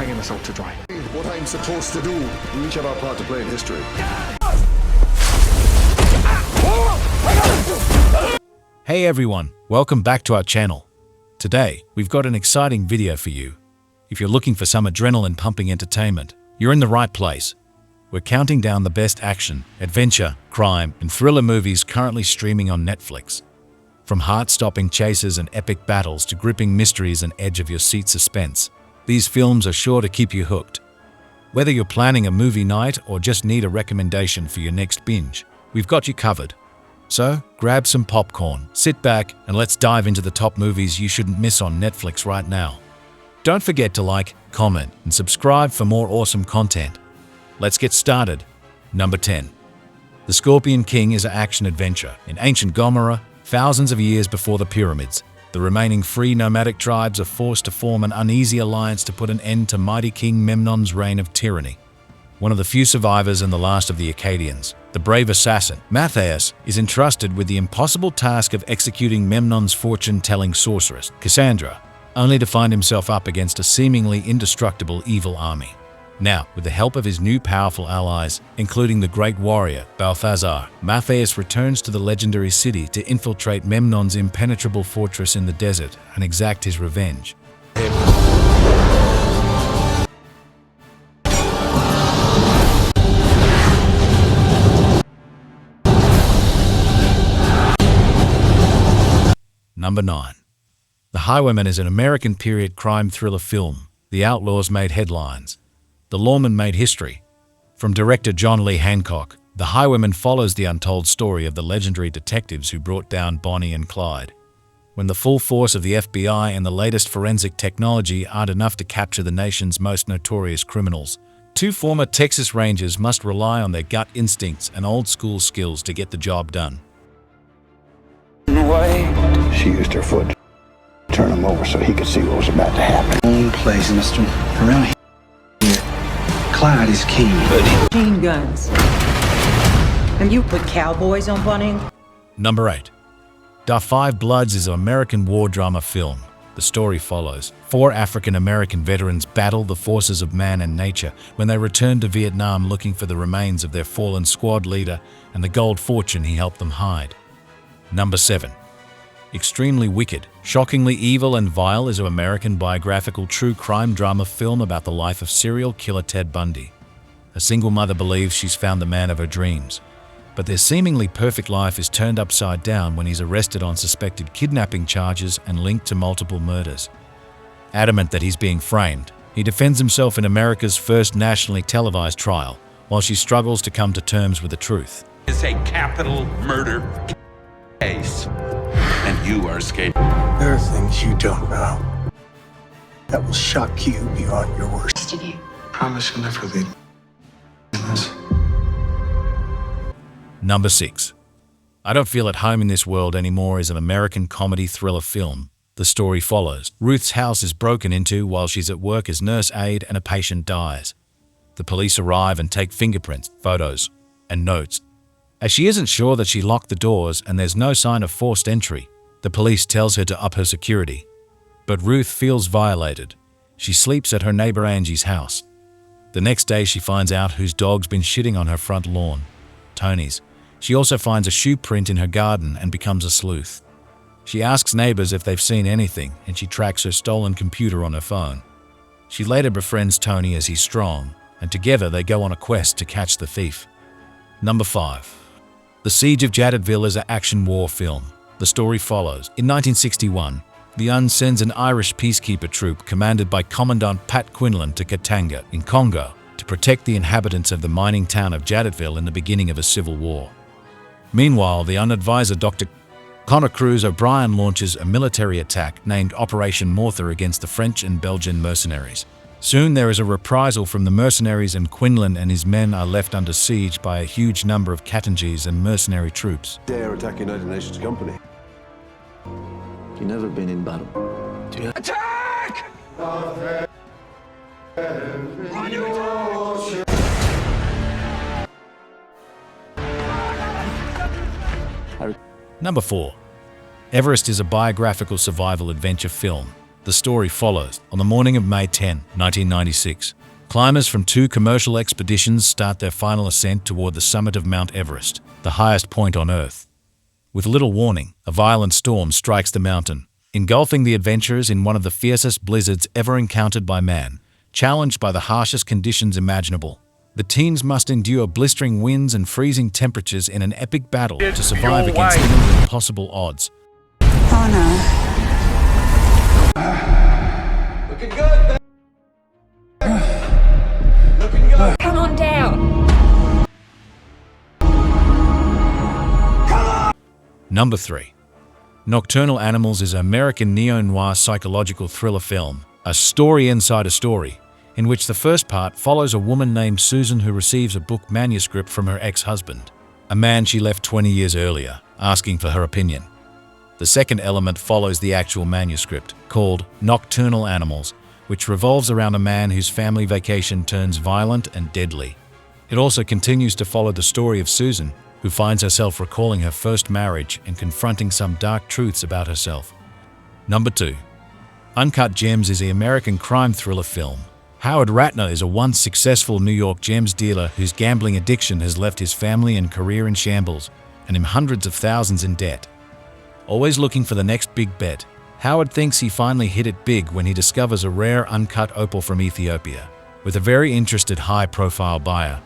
hanging us out to dry. What I'm supposed to do. We each have our part to play in history. Hey everyone, welcome back to our channel. Today, we've got an exciting video for you. If you're looking for some adrenaline-pumping entertainment, you're in the right place. We're counting down the best action, adventure, crime, and thriller movies currently streaming on Netflix. From heart-stopping chases and epic battles to gripping mysteries and edge-of-your-seat suspense, these films are sure to keep you hooked. Whether you're planning a movie night or just need a recommendation for your next binge, we've got you covered. So, grab some popcorn, sit back, and let's dive into the top movies you shouldn't miss on Netflix right now. Don't forget to like, comment, and subscribe for more awesome content. Let's get started. Number 10. The Scorpion King is an action-adventure. In ancient Gomorrah, thousands of years before the pyramids, the remaining free nomadic tribes are forced to form an uneasy alliance to put an end to mighty King Memnon's reign of tyranny. One of the few survivors and the last of the Akkadians, the brave assassin, Matthias, is entrusted with the impossible task of executing Memnon's fortune-telling sorceress, Cassandra, only to find himself up against a seemingly indestructible evil army. Now, with the help of his new powerful allies, including the great warrior, Balthazar, Matthias returns to the legendary city to infiltrate Memnon's impenetrable fortress in the desert and exact his revenge. Number 9. The Highwayman is an American period crime thriller film. The outlaws made headlines. The lawman made history. From director John Lee Hancock, The Highwayman follows the untold story of the legendary detectives who brought down Bonnie and Clyde. When the full force of the FBI and the latest forensic technology aren't enough to capture the nation's most notorious criminals, two former Texas Rangers must rely on their gut instincts and old-school skills to get the job done. She used her foot to turn him over so he could see what was about to happen. Own place, mister. Around here, Clyde is king. Machine guns. And you put cowboys on bunting? Number 8. Da 5 Bloods is an American war drama film. The story follows 4 African-American veterans battle the forces of man and nature when they return to Vietnam looking for the remains of their fallen squad leader and the gold fortune he helped them hide. Number 7. Extremely Wicked, Shockingly Evil and Vile is an American biographical true crime drama film about the life of serial killer Ted Bundy. A single mother believes she's found the man of her dreams, but their seemingly perfect life is turned upside down when he's arrested on suspected kidnapping charges and linked to multiple murders. Adamant that he's being framed, he defends himself in America's first nationally televised trial, while she struggles to come to terms with the truth. It's a capital murder case, and you are escaping. There are things you don't know that will shock you beyond your worst. Promise you'll never leave in this. Number 6. I Don't Feel at Home in This World Anymore is an American comedy thriller film. The story follows. Ruth's house is broken into while she's at work as nurse aide and a patient dies. The police arrive and take fingerprints, photos, and notes. As she isn't sure that she locked the doors and there's no sign of forced entry, the police tells her to up her security. But Ruth feels violated. She sleeps at her neighbor Angie's house. The next day she finds out whose dog's been shitting on her front lawn. Tony's. She also finds a shoe print in her garden and becomes a sleuth. She asks neighbors if they've seen anything and she tracks her stolen computer on her phone. She later befriends Tony as he's strong, and together they go on a quest to catch the thief. Number 5. The Siege of Jadotville is an action war film. The story follows. In 1961, the UN sends an Irish peacekeeper troop commanded by Commandant Pat Quinlan to Katanga, in Congo, to protect the inhabitants of the mining town of Jadotville in the beginning of a civil war. Meanwhile, the unadvised Dr. Connor Cruz O'Brien launches a military attack named Operation Morther against the French and Belgian mercenaries. Soon there is a reprisal from the mercenaries and Quinlan and his men are left under siege by a huge number of Katangese and mercenary troops. Dare attack United Nations company. You've never been in battle. Attack! Number 4. Everest is a biographical survival adventure film. The story follows. On the morning of May 10, 1996, climbers from 2 commercial expeditions start their final ascent toward the summit of Mount Everest, the highest point on Earth. With little warning, a violent storm strikes the mountain, engulfing the adventurers in one of the fiercest blizzards ever encountered by man. Challenged by the harshest conditions imaginable, the teens must endure blistering winds and freezing temperatures in an epic battle to survive against nearly impossible odds. Oh no. Looking good, man. Looking good. Come on down. Number 3. Nocturnal Animals is an American neo-noir psychological thriller film, a story inside a story, in which the first part follows a woman named Susan who receives a book manuscript from her ex-husband, a man she left 20 years earlier, asking for her opinion. The second element follows the actual manuscript, called Nocturnal Animals, which revolves around a man whose family vacation turns violent and deadly. It also continues to follow the story of Susan, who finds herself recalling her first marriage and confronting some dark truths about herself. Number 2. Uncut Gems is an American crime thriller film. Howard Ratner is a once successful New York gems dealer whose gambling addiction has left his family and career in shambles and him hundreds of thousands in debt. Always looking for the next big bet, Howard thinks he finally hit it big when he discovers a rare uncut opal from Ethiopia, with a very interested high-profile buyer.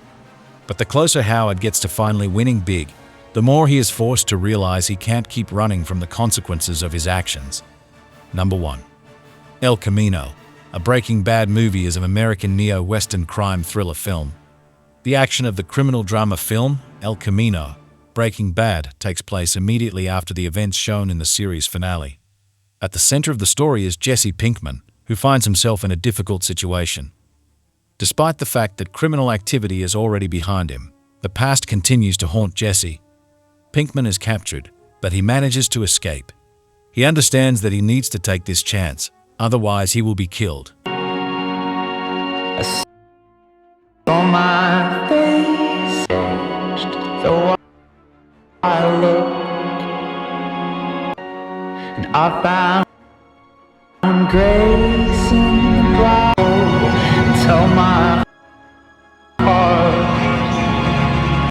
But the closer Howard gets to finally winning big, the more he is forced to realize he can't keep running from the consequences of his actions. Number 1. El Camino, a Breaking Bad movie, is an American neo-Western crime thriller film. The action of the criminal drama film, El Camino, Breaking Bad, takes place immediately after the events shown in the series finale. At the center of the story is Jesse Pinkman, who finds himself in a difficult situation. Despite the fact that criminal activity is already behind him, the past continues to haunt Jesse. Pinkman is captured, but he manages to escape. He understands that he needs to take this chance, otherwise he will be killed. On my face, so I look, and I found grace.